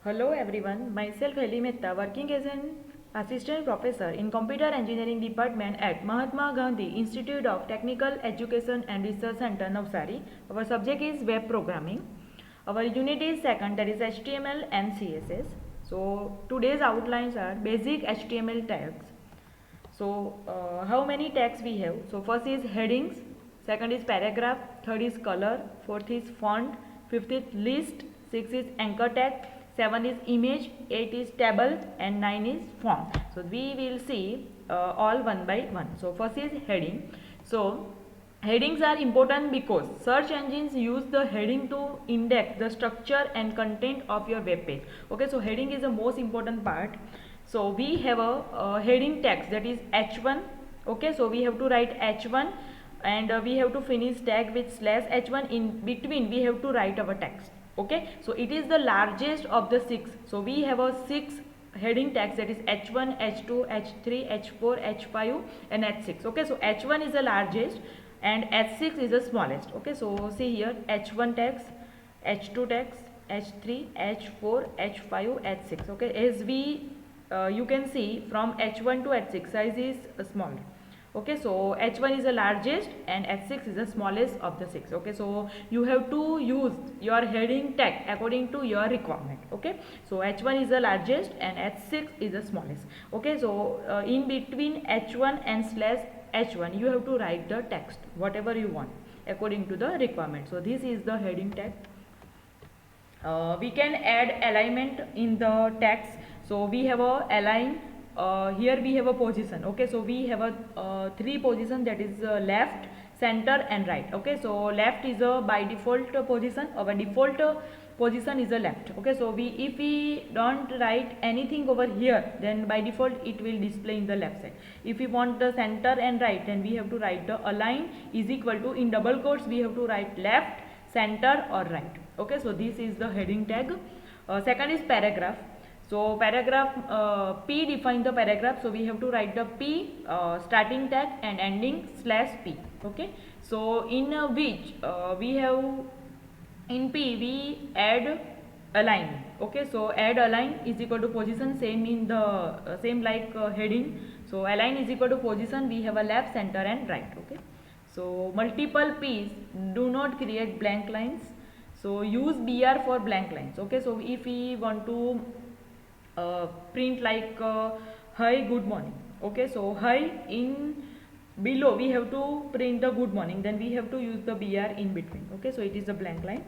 Hello everyone, myself Heli Mehta, working as an assistant professor in Computer Engineering Department at Mahatma Gandhi Institute of Technical Education and Research Center, Navsari. Our subject is web programming. Our unit is second, that is HTML and CSS. So today's outlines are basic HTML tags. So how many tags we have? So first is headings, second is paragraph, third is color, fourth is font, fifth is list, sixth is anchor tag, seven is image, eight is table, and nine is form. So we will see all one by one. So first is heading. So headings are important because search engines use the heading to index the structure and content of your web page. Okay, so heading is the most important part. So we have a heading text, that is h1. Okay, so we have to write h1, and we have to finish tag with slash h1. In between we have to write our text. Okay, so it is the largest of the six. So we have a six heading tags, that is h1, h2, h3, h4, h5 and h6. Okay, so h1 is the largest and h6 is the smallest. Okay, so see here, h1 tags, h2 tags, h3, h4, h5, h6. Okay, as we you can see from h1 to h6 size is small. Okay, so h1 is the largest and h6 is the smallest of the six. Okay, so you have to use your heading tag according to your requirement. Okay, so h1 is the largest and h6 is the smallest. Okay, so in between h1 and slash h1 you have to write the text whatever you want according to the requirement. So this is the heading tag. We can add alignment in the text. So we have a align, here we have a position. Okay, so we have a three position, that is left, center and right. Okay, so left is a by default position. Our default position is a left. Okay, so if we don't write anything over here, then by default it will display in the left side. If we want the center and right, then we have to write the align is equal to, in double quotes we have to write left, center or right. Okay, so this is the heading tag. Second is paragraph. So paragraph, p define the paragraph, so we have to write the p starting tag and ending slash p. Okay, so in which we have, in p we add align. Okay, so add align is equal to position, same in the same like heading. So align is equal to position, we have a left, center and right. Okay, so multiple p's do not create blank lines, so use br for blank lines. Okay, so if we want to print like hi good morning. Okay, so hi in below we have to print the good morning, then we have to use the br in between. Okay, so it is a blank line.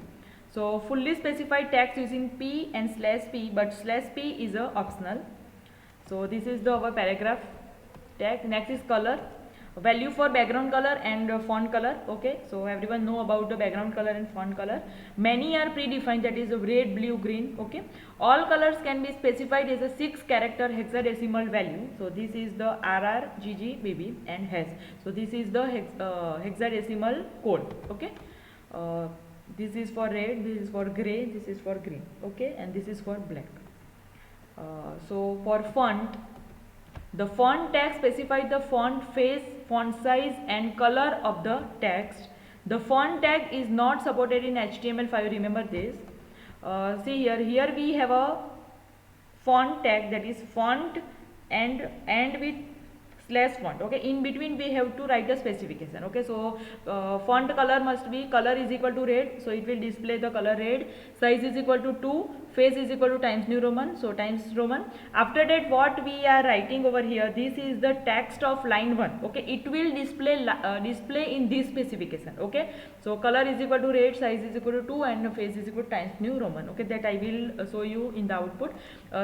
So fully specified text using p and slash p, but slash p is a optional. So this is the our paragraph tag. Next is color, value for background color and font color. Okay, so everyone know about the background color and font color. Many are predefined, that is red, blue, green. Okay, all colors can be specified as a 6-character hexadecimal value. So this is the RR, GG, BB and hash. So this is the hexadecimal code. Okay, this is for red, this is for gray, this is for green. Okay, and this is for black. So for font, the font tag specifies the font face, font size and color of the text. The font tag is not supported in HTML5, remember this. See here we have a font tag, that is font and with slash font. Okay, in between we have to write the specification. Okay, so font color must be, color is equal to red, so it will display the color red. Size is equal to 2, face is equal to Times New Roman, so Times Roman. After that what we are writing over here, this is the text of line 1. Okay, it will display in this specification. Okay, so color is equal to red, size is equal to 2 and face is equal to Times New Roman. Okay, that I will show you in the output.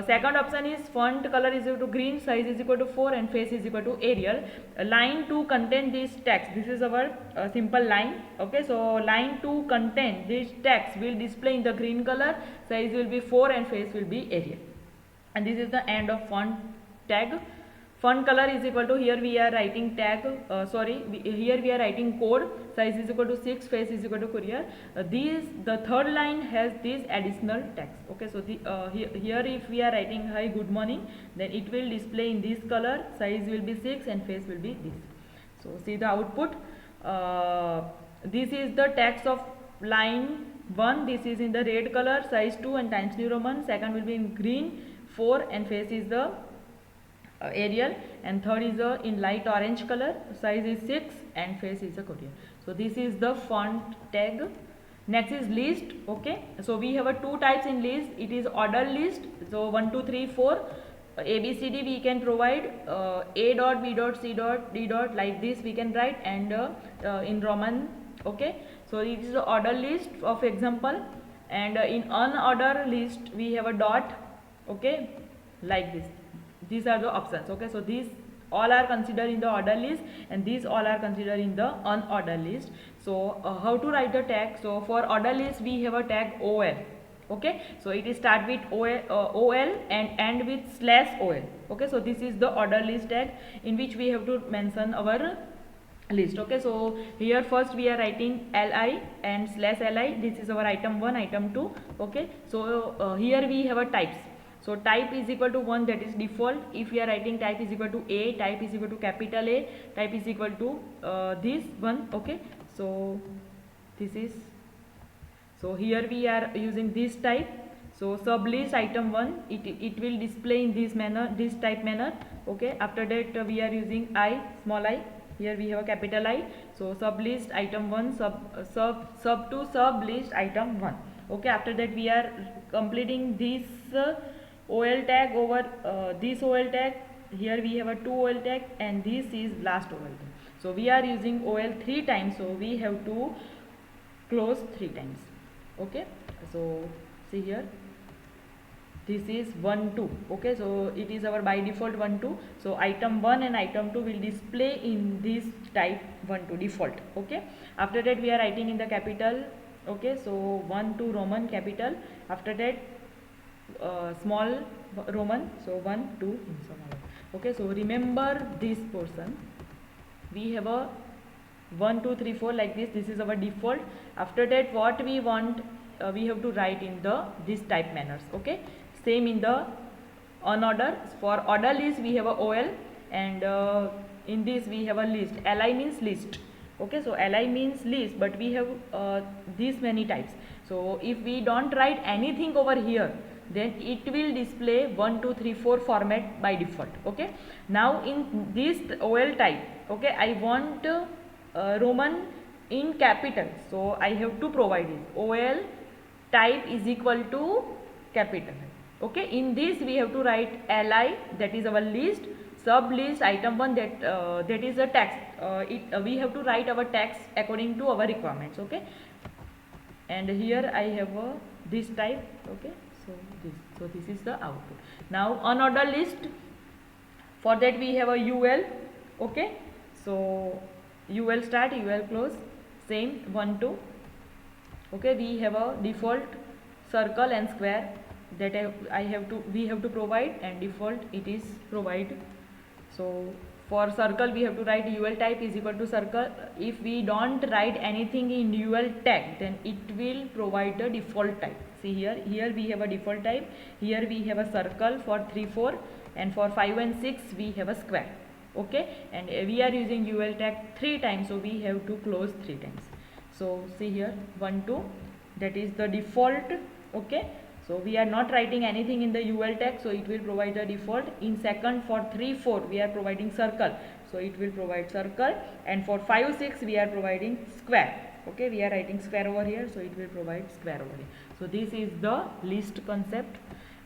Second option is font color is equal to green, size is equal to 4 and face is equal to Arial. Line to contain this text, this is our simple line. Okay, so line to contain this text will display in the green color, size will be 4 and face will be Arial. And this is the end of font tag. Font color is equal to, here we are writing tag, here we are writing code, size is equal to 6, face is equal to Courier. The third line has this additional text. Okay, so here if we are writing hi good morning, then it will display in this color, size will be 6 and face will be this. So see the output. This is the text of line 1, this is in the red color, size 2 and Times New Roman. Second will be in green, 4, and face is the Arial, and third is in light orange color, size is 6 and face is a Korean. So this is the font tag. Next is list. Okay, so we have a two types in list. It is order list, so 1 2 3 4 A B C D we can provide, A dot B dot C dot D dot, like this we can write, and in Roman. Okay, so it is the order list of example, and in unorder list we have a dot. Okay, like this. These are the options. Okay, so these all are considered in the order list, and these all are considered in the unordered list. So how to write the tag? So for order list we have a tag OL. Okay, so it is start with OL and end with /OL. Okay, so this is the order list tag in which we have to mention our list. Okay, so here first we are writing li and /li. This is our item 1, item 2. Okay, so here we have a types. So type is equal to 1, that is default. If we are writing type is equal to A, type is equal to capital A, type is equal to this one. Okay, so this is, so here we are using this type. So sublist item 1, it will display in this manner, this type manner. Okay, after that we are using I, small I. Here we have a capital I. So sublist item 1, sub to sublist item 1. Okay, after that we are completing this OL tag over this OL tag. Here we have a 2 OL tag, and this is last OL tag. So we are using OL 3 times, so we have to close 3 times. Okay, so see here, this is 1 2. Okay, so it is our by default 1 2. So item 1 and item 2 will display in this type 1 2 default. Okay, after that we are writing in the capital. Okay, so 1 2 Roman capital, after that small Roman, so 1 2 in small. Okay, so remember this portion, we have a 1 2 3 4 like this. This is our default. After that what we want, we have to write in the this type manners. Okay, same in the unorder. For order list we have a OL, and in this we have a list. Li means list. Okay, so li means list, but we have these many types. So if we don't write anything over here, then it will display 1 2 3 4 format by default. Okay, now in this OL type, okay, I want Roman in capital, so I have to provide it. OL type is equal to capital. Okay, in this we have to write li, that is our list, sub list item 1, that is a text. We have to write our text according to our requirements. Okay, and here I have this type. Okay, so this is the output. Now unordered list, for that we have a UL. Okay, so UL start, UL close, same 1 2. Okay, we have a default circle and square that we have to provide, and default it is provide. So for circle we have to write UL type is equal to circle. If we don't write anything in UL tag, then it will provide the default type. See here we have a default type, here we have a circle for 3 4, and for 5 and 6 we have a square. Okay, and we are using UL tag 3 times, so we have to close 3 times. So see here 1 2, that is the default. Okay, so we are not writing anything in the UL tag, so it will provide the default. In second, for 3 4 we are providing circle, so it will provide circle, and for 5 6 we are providing square. Okay, we are writing square over here, so it will provide square over here. So this is the list concept.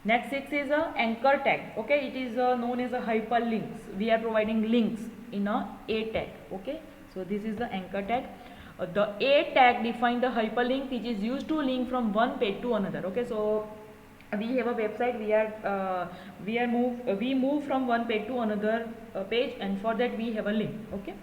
Next 6 is a anchor tag. Okay, it is known as a hyperlinks. We are providing links in a tag. Okay, so this is the anchor tag. The A tag define the hyperlink which is used to link from one page to another. Okay, so we have a website, we move from one page to another page, and for that we have a link. Okay,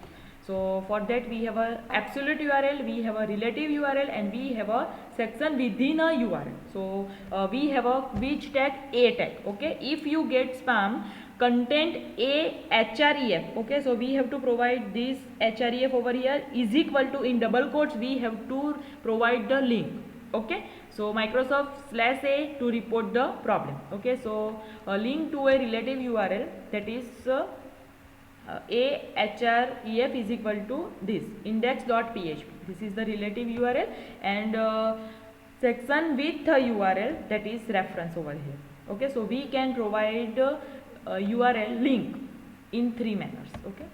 so for that we have a absolute URL, we have a relative URL, and we have a section within a URL. So we have a which tag? A tag. Okay, if you get spam content a href, okay, so we have to provide this href over here is equal to, in double quotes we have to provide the link. Okay, so Microsoft/a to report the problem. Okay, so a link to a relative URL, that is a href is equal to this index.php. This is the relative URL, and section with a URL, that is reference over here. Okay, so we can provide URL link in three manners. Okay,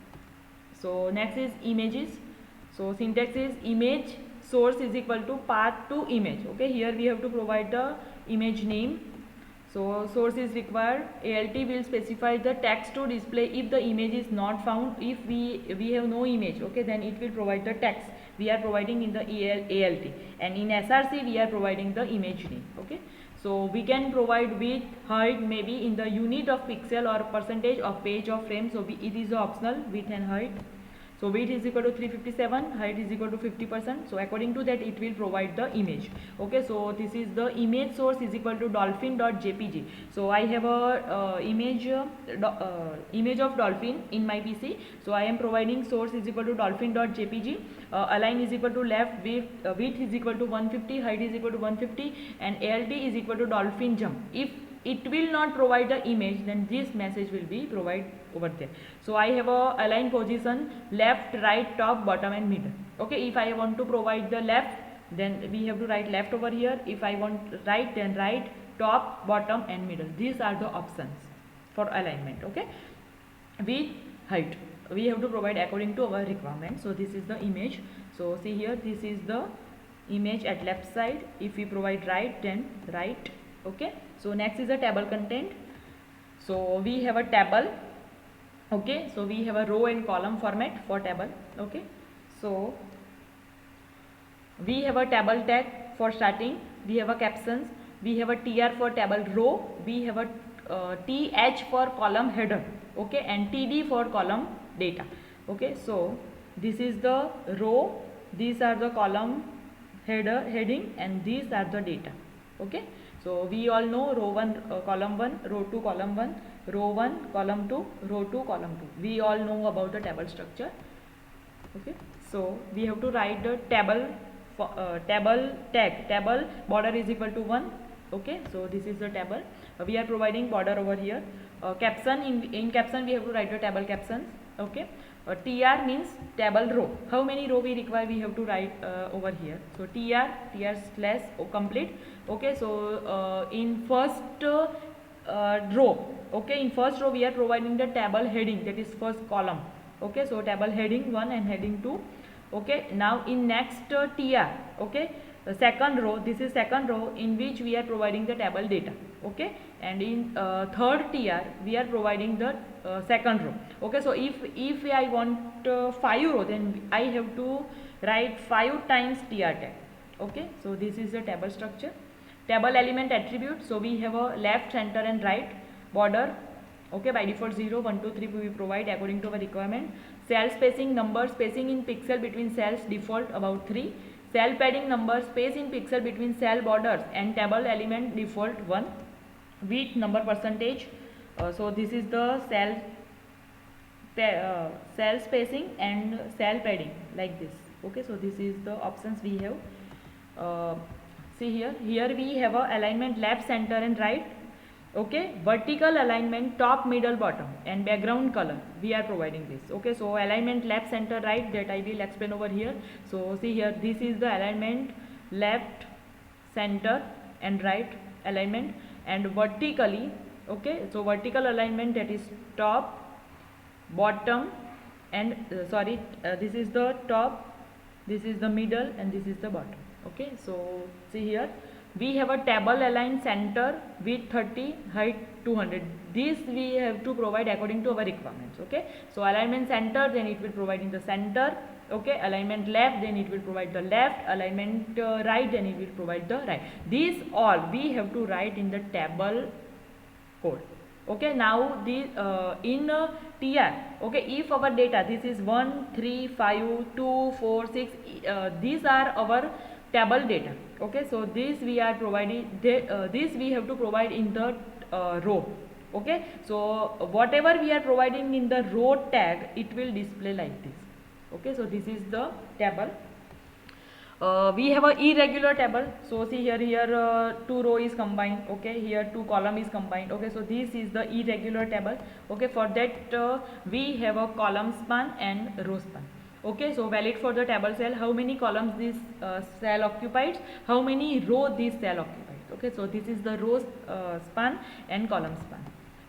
so next is images. So syntax is image source is equal to path to image. Okay, here we have to provide the image name. So source is required. ALT will specify the text to display if the image is not found. If we have no image, okay, then it will provide the text we are providing in the ALT, and in SRC we are providing the image name. Okay, so we can provide width, height, maybe in the unit of pixel or percentage of page of frame. So it is optional, width and height. So width is equal to 357, height is equal to 50%. So according to that it will provide the image. Okay, so this is the image source is equal to dolphin.jpg. So I have a image of dolphin in my PC. So I am providing source is equal to dolphin.jpg. Align is equal to left, width is equal to 150, height is equal to 150, and ALT is equal to dolphin jump. If it will not provide the image, then this message will be provided over there. So I have a align position left, right, top, bottom and middle. Okay, if I want to provide the left, then we have to write left over here. If I want right, then right, top, bottom and middle. These are the options for alignment. Okay, with height we have to provide according to our requirement. So this is the image. So see here, this is the image at left side. If we provide right, then right. Okay, so next is the table content. So we have a table. Okay, so we have a row and column format for table. Okay, so we have a table tag for starting, we have a captions, we have a tr for table row, we have a th for column header. Okay, and td for column data. Okay, so this is the row, these are the column heading, and these are the data. Okay, so we all know row 1 column 1, row 2 column 1, row 1 column 2, row 2 column 2. We all know about the table structure. Okay, so we have to write the table tag, table border is equal to 1. Okay, so this is the table. We are providing border over here. Caption, in caption we have to write the table captions. Okay, tr means table row. How many row we require, we have to write over here. So tr slash complete. Okay, so in first row, okay, in first row we are providing the table heading, that is first column. Okay, so table heading 1 and heading 2. Okay, now in next tr, okay, the second row, this is second row in which we are providing the table data. Okay, and in third tr we are providing the second row. Okay, so if I want 5 row, then I have to write 5 times tr tag. Okay, so this is the table structure. Table element attribute, so we have a left, center and right. Border, okay, by default 0, 1, 2, 3 we provide according to our requirement. Cell spacing, number spacing in pixel between cells, default about 3. Cell padding, number space in pixel between cell borders and table element, default 1. Width, number percentage, so this is the cell spacing and cell padding like this. Okay, so this is the options we have. See here we have a alignment left, center and right. Okay, vertical alignment top, middle, bottom and background color we are providing this. Okay, so alignment left, center, right, that I will explain over here. So see here, this is the alignment left, center and right alignment, and vertically, okay, so vertical alignment, that is top, bottom and this is the top, this is the middle and this is the bottom. Okay, so see here we have a table align center with 30, height 200. This we have to provide according to our requirements. Okay, so alignment center, then it will provide in the center. Okay, alignment left, then it will provide the left. Alignment right, then it will provide the right. These all we have to write in the table code. Okay, now the in tr, okay, if our data, this is 1, 3, 5, 2, 4, 6, these are our table data. Okay, so this we are providing, this we have to provide in the row. Okay, so whatever we are providing in the row tag, it will display like this. Okay, so this is the table. We have a irregular table. So see here 2 row is combined. Okay, here 2 column is combined. Okay, so this is the irregular table. Okay, for that we have a column span and row span. Okay, so valid for the table cell, how many columns this cell occupies, how many row this cell occupies. Okay, so this is the row span and column span.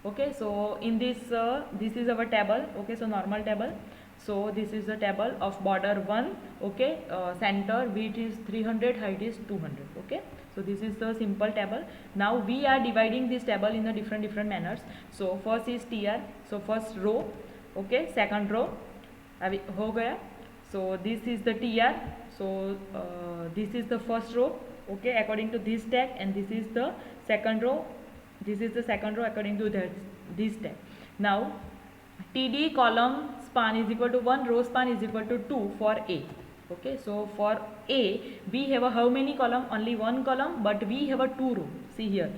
Okay, so in this is our table. Okay, so normal table. So this is the table of border 1. Okay, center width is 300, height is 200. Okay, so this is the simple table. Now we are dividing this table in a different manners. So first is TR, so first row. Okay, second row अभी हो गया. So this is the TR. So this is the first row. Okay, according to this tag, and this is the second row. This is the second row according to this tag. Now TD column span is equal to 1, row span is equal to 2 for A. Okay, so for A we have a how many column? Only one column, but we have a 2 row. See here,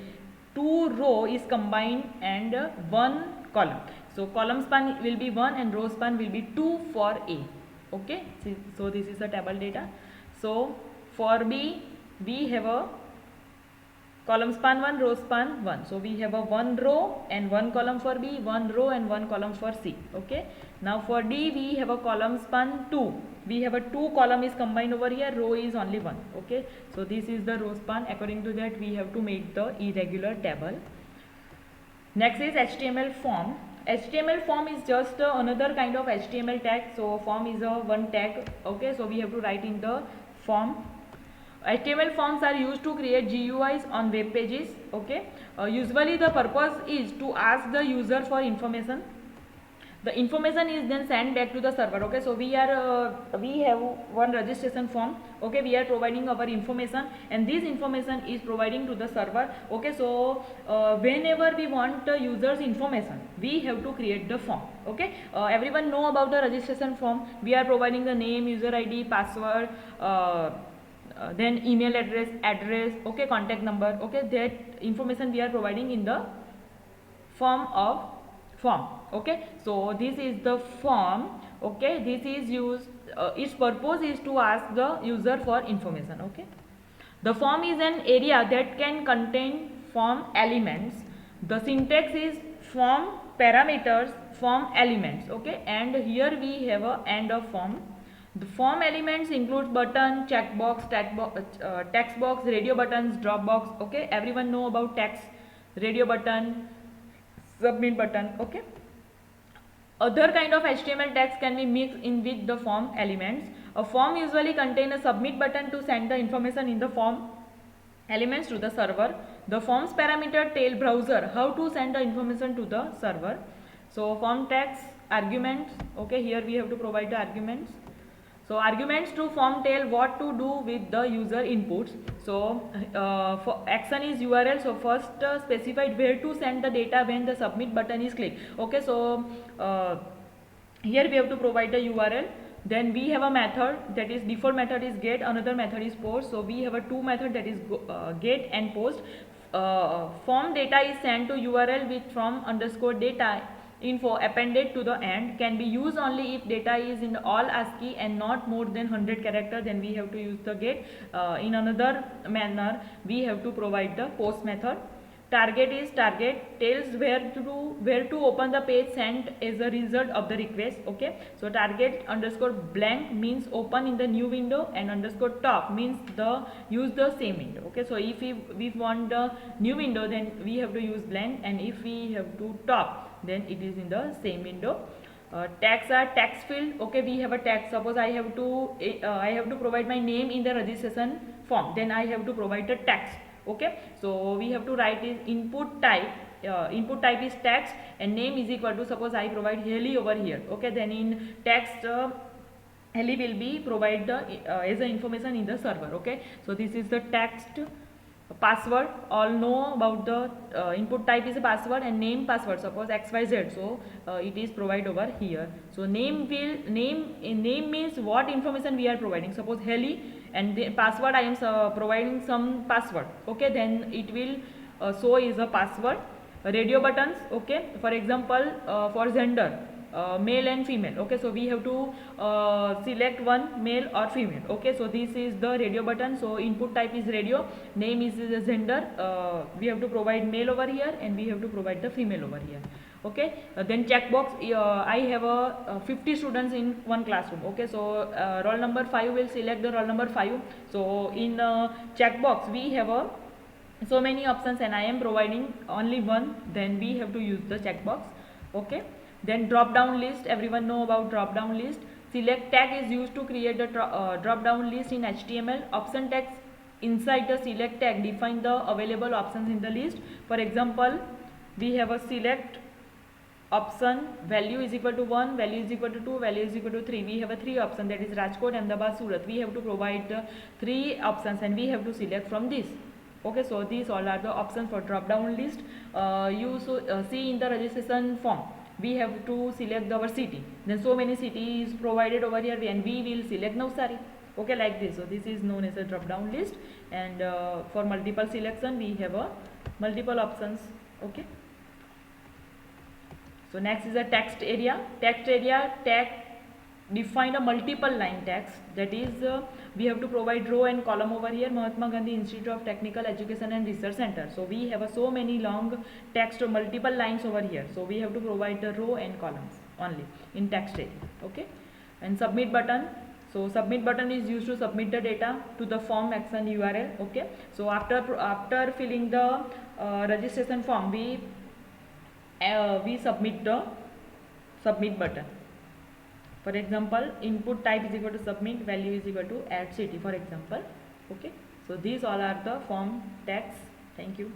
2 row is combined and 1 column. So column span will be 1 and row span will be 2 for A. Okay, so this is the table data. So for B we have a column span 1, row span 1. So we have a 1 row and 1 column for B, 1 row and 1 column for C. Okay, now for D we have a column span 2. We have a 2 column is combined over here, row is only 1. Okay, so this is the row span. According to that we have to make the irregular table. Next is HTML form. HTML form is just another kind of HTML tag. So form is a one tag. Okay, so we have to write in the form. HTML forms are used to create GUIs on web pages. Okay, usually the purpose is to ask the user for information. The information is then sent back to the server. Okay, so we have one registration form. Okay, we are providing our information, and this information is providing to the server. Okay, so whenever we want the user's information, we have to create the form. Okay, everyone know about the registration form. We are providing the name, user ID, password, then email address, okay, contact number. Okay, that information we are providing in the form. Okay, so this is the form. Okay, this is used, its purpose is to ask the user for information. Okay, the form is an area that can contain form elements. The syntax is form parameters, form elements. Okay, and here we have a end of form. The form elements include button, checkbox, text box, radio buttons, drop box. Okay, everyone know about text, radio button, submit button. Okay, other kind of HTML tags can be mixed in with the form elements. A form usually contains a submit button to send the information in the form elements to the server. The form's parameter tell browser how to send the information to the server. So form tags, arguments. Okay, here we have to provide the arguments. So arguments to form tell what to do with the user inputs. So for action is URL. So first specified where to send the data when the submit button is clicked. Okay, so here we have to provide the URL. Then we have a method, that is default method is get, another method is post. So we have a two method, that is get and post. Form data is sent to URL with from underscore data info appended to the end. Can be used only if data is in all ASCII and not more than 100 characters. Then we have to use the get. In another manner we have to provide the post method. Target is target tells where to open the page sent as a result of the request. Okay, so target underscore blank means open in the new window, and underscore top means the use the same window. Okay, so if we want the new window, then we have to use blank, and if we have to top, then it is in the same window. Tags are text field. Okay, we have a tag. Suppose I have to provide my name in the registration form, then I have to provide the text. Okay, so we have to write is input type. Input type is text, and name is equal to, suppose I provide Haley over here. Okay, then in text Haley will be provide the as a information in the server. Okay, so this is the text. Password, all know about the input type is a password, and name password, suppose XYZ, so it is provided over here. So name means what information we are providing. Suppose Haley, and the password I am providing some password. Okay, then it will show is a password. Radio buttons. Okay, for example for gender, male and female. Okay, so we have to select one, male or female. Okay, so this is the radio button. So input type is radio, name is the gender, we have to provide male over here, and we have to provide the female over here. Okay, then checkbox, I have 50 students in one classroom. Okay, so roll number 5 will select the roll number 5. So in checkbox we have so many options and I am providing only one, then we have to use the checkbox. Okay, then drop down list, everyone know about drop down list. Select tag is used to create the drop down list in HTML. Option tags inside the select tag define the available options in the list. For example, we have a select option, value is equal to 1, value is equal to 2, value is equal to 3. We have a 3 option, that is Rajkot, Ahmedabad, Surat. We have to provide the 3 options and we have to select from this. Okay, so these all are the options for drop down list. You see in the registration form we have to select our city, then so many cities provided over here and we will select Navsari. Okay, like this. So this is known as a drop down list, and for multiple selection we have a multiple options. Okay, so next is a text area. Text area tag define a multiple line text, that is we have to provide row and column over here. Mahatma Gandhi Institute of Technical Education and Research Center, so we have so many long text or multiple lines over here, so we have to provide the row and columns only in text area. Okay, and submit button, so submit button is used to submit the data to the form action URL. Okay, so after filling the registration form we submit the submit button. For example, input type is equal to submit, value is equal to add city, for example. Okay, so these all are the form tags. Thank you.